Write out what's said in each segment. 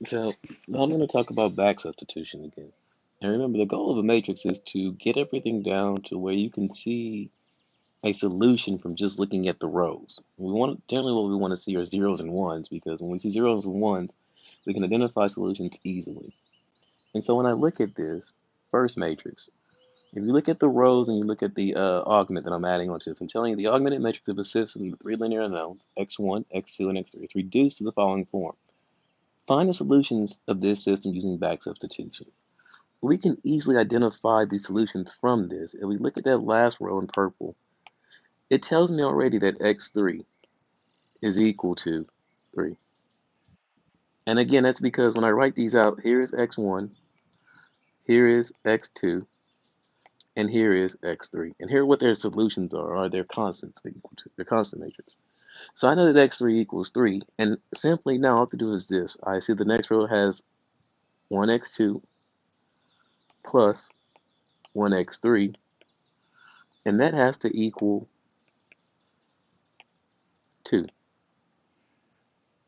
So now I'm going to talk about back substitution again. And remember, the goal of a matrix is to get everything down to where you can see a solution from just looking at the rows. We want generally what we want to see are zeros and ones because when we see zeros and ones, we can identify solutions easily. And so when I look at this first matrix, if you look at the rows and you look at the augment that I'm adding onto this, I'm telling you the augmented matrix of a system with three linear unknowns, x1, x2, and x3, is reduced to the following form. Find the solutions of this system using back substitution. We can easily identify the solutions from this. If we look at that last row in purple, it tells me already that x3 is equal to 3. And again, that's because when I write these out, here is x1, here is x2, and here is x3. And here what their solutions are their constants equal to their constant matrix. So I know that x3 equals 3, and simply now all I have to do is this. I see the next row has 1x2 plus 1x3, and that has to equal 2.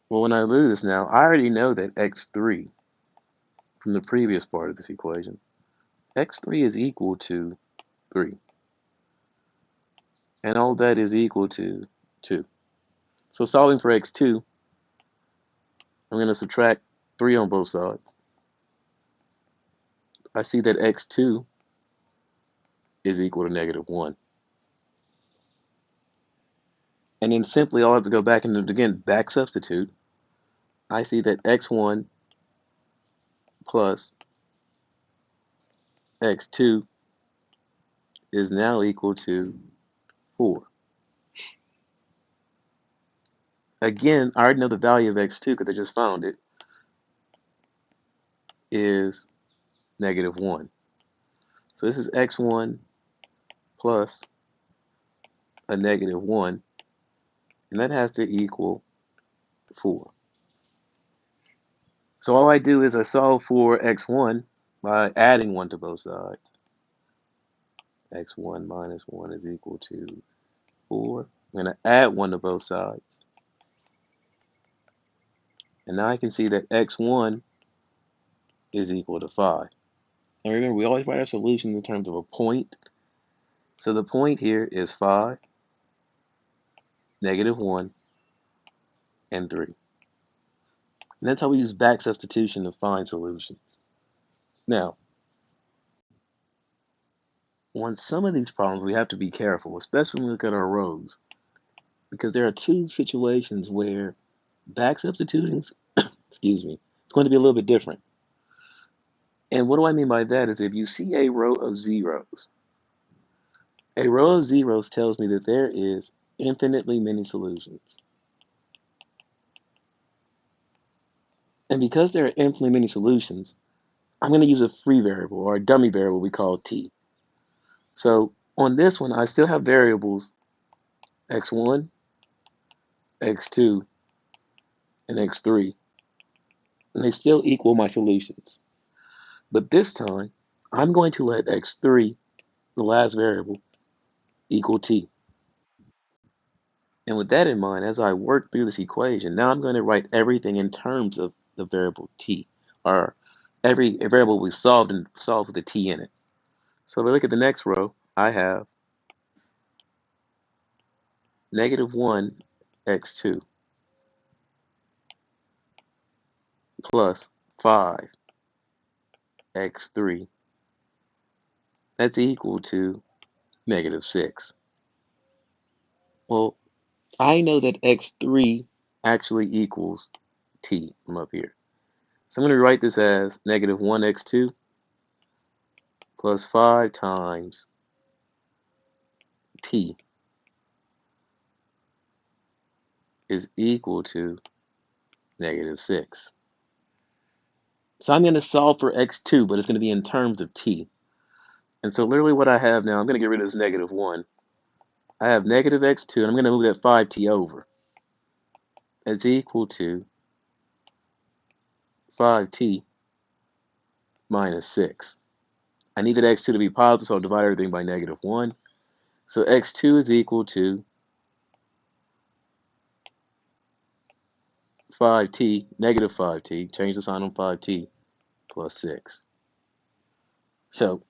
Well, when I do this now, I already know that x3 from the previous part of this equation, x3 is equal to 3, and all that is equal to 2. So solving for x2, I'm going to subtract 3 on both sides. I see that x2 is equal to negative 1. And then simply I'll have to go back and again back substitute. I see that x1 plus x2 is now equal to 4. Again, I already know the value of x2 because I just found it is negative 1. So this is x1 plus a negative 1, and that has to equal 4. So all I do is I solve for x1 by adding 1 to both sides. x1 minus 1 is equal to 4. I'm going to add 1 to both sides. And now I can see that x1 is equal to 5. And remember, we always write our solutions in terms of a point. So the point here is 5, negative 1, and 3. And that's how we use back substitution to find solutions. Now, on some of these problems, we have to be careful, especially when we look at our rows, because there are two situations where back substituting, excuse me, it's going to be a little bit different. And what do I mean by that is if you see a row of zeros tells me that there is infinitely many solutions. And because there are infinitely many solutions, I'm going to use a free variable or a dummy variable we call t. So on this one, I still have variables x1, x2, and x3, and they still equal my solutions. But this time, I'm going to let x3, the last variable, equal t. And with that in mind, as I work through this equation, now I'm going to write everything in terms of the variable t, or every variable we solved and solved with a t in it. So if we look at the next row, I have negative 1 x2 plus 5 x3. That's equal to negative 6. Well, I know that x3 actually equals t from up here. So I'm going to write this as negative 1x2 plus 5 times t is equal to negative 6. So I'm going to solve for x2, but it's going to be in terms of t. And so literally what I have now, I'm going to get rid of this negative 1. I have negative x2, and I'm going to move that 5t over. It's equal to 5t minus 6. I need that x2 to be positive, so I'll divide everything by negative 1. So x2 is equal to 5t, negative 5t, change the sign on 5t, plus 6. So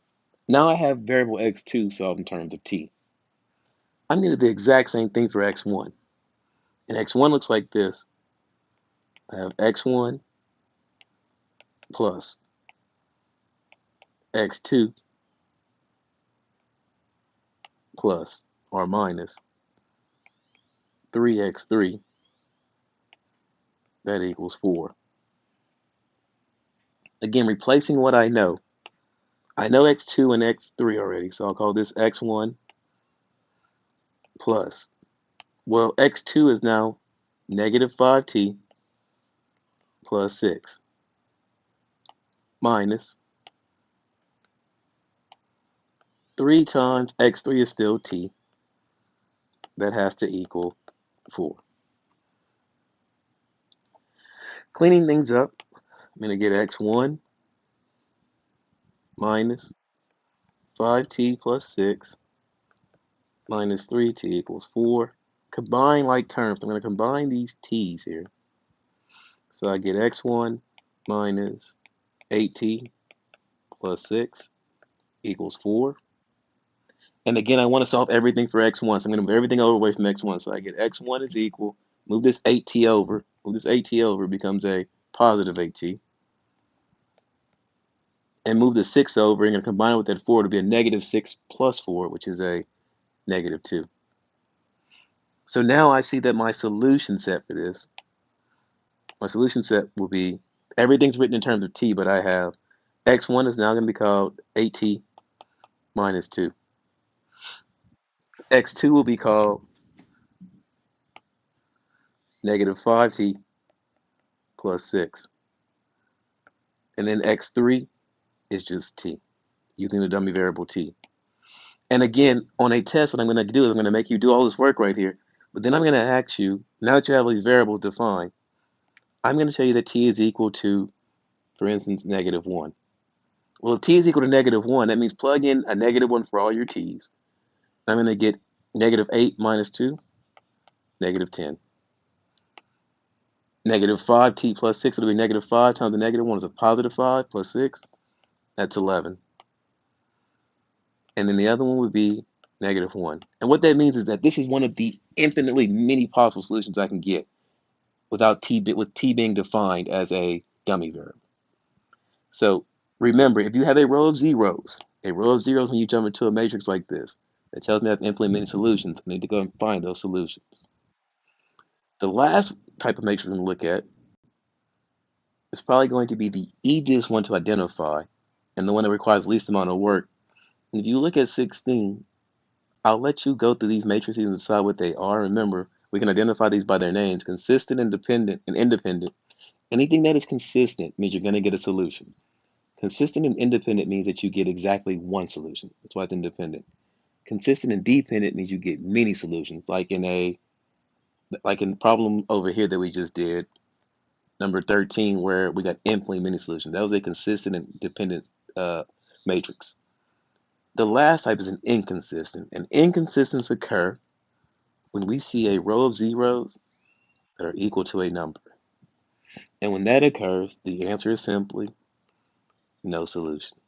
now I have variable x2 solved in terms of t. I'm going to do the exact same thing for x1. And x1 looks like this. I have x1 plus x2 plus or minus 3x3, that equals 4. Again, replacing what I know. I know x2 and x3 already, so I'll call this x1 plus, well, x2 is now negative 5t plus 6 minus 3 times x3 is still t. That has to equal 4. Cleaning things up, I'm going to get x1 minus 5t plus 6 minus 3t equals 4. Combine like terms. I'm going to combine these t's here. So I get x1 minus 8t plus 6 equals 4. And again, I want to solve everything for x1. So I'm going to move everything over away from x1. So I get x1 is equal, move this 8t over. Move this 8t over, it becomes a positive 8t. And move the 6 over, and I'm going to combine it with that 4 to be a negative 6 plus 4, which is a negative 2. So now I see that my solution set for this, my solution set will be, everything's written in terms of t, but I have x1 is now going to be called 8t minus 2. x2 will be called negative 5t plus 6. And then x3 is just t, using the dummy variable t. And again, on a test, what I'm going to do is I'm going to make you do all this work right here. But then I'm going to ask you, now that you have all these variables defined, I'm going to tell you that t is equal to, for instance, negative 1. Well, if t is equal to negative 1, that means plug in a negative 1 for all your t's. I'm going to get negative 8 minus 2, negative 10. Negative 5t plus 6, it'll be negative 5 times the negative 1 is a positive 5 plus 6, that's 11. And then the other one would be negative 1. And what that means is that this is one of the infinitely many possible solutions I can get without with t being defined as a dummy variable. So remember, if you have a row of zeros when you jump into a matrix like this, that tells me I have infinitely many solutions, I need to go and find those solutions. The last type of matrix we're going to look at is probably going to be the easiest one to identify and the one that requires the least amount of work. And if you look at 16, I'll let you go through these matrices and decide what they are. Remember, we can identify these by their names: consistent, independent, and independent. Anything that is consistent means you're going to get a solution. Consistent and independent means that you get exactly one solution. That's why it's independent. Consistent and dependent means you get many solutions, like in the problem over here that we just did, number 13, where we got infinitely many solutions. That was a consistent and dependent matrix. The last type is an inconsistent. And inconsistencies occur when we see a row of zeros that are equal to a number. And when that occurs, the answer is simply no solution.